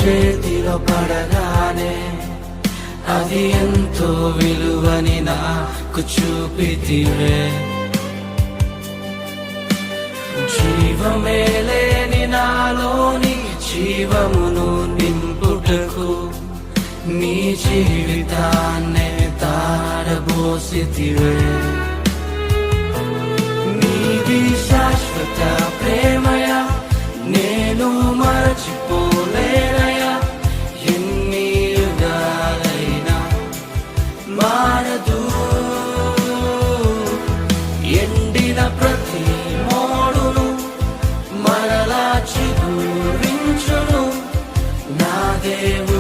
చేతిలో పడగానే అది ఎంతో విలువని నాకు చూపితివే. జీవమే లేని నాలోని జీవమును నింపుటకు నీ జీవితాన్నే తారబోసితివే. నీది శాశ్వత ప్రేమయ నేను మరచిపోలేనయా. ఎన్ని యుగాలైనా మారదు. ఎండిన ప్రతి మోడును మరలా చిగురించును నా దేవుడు.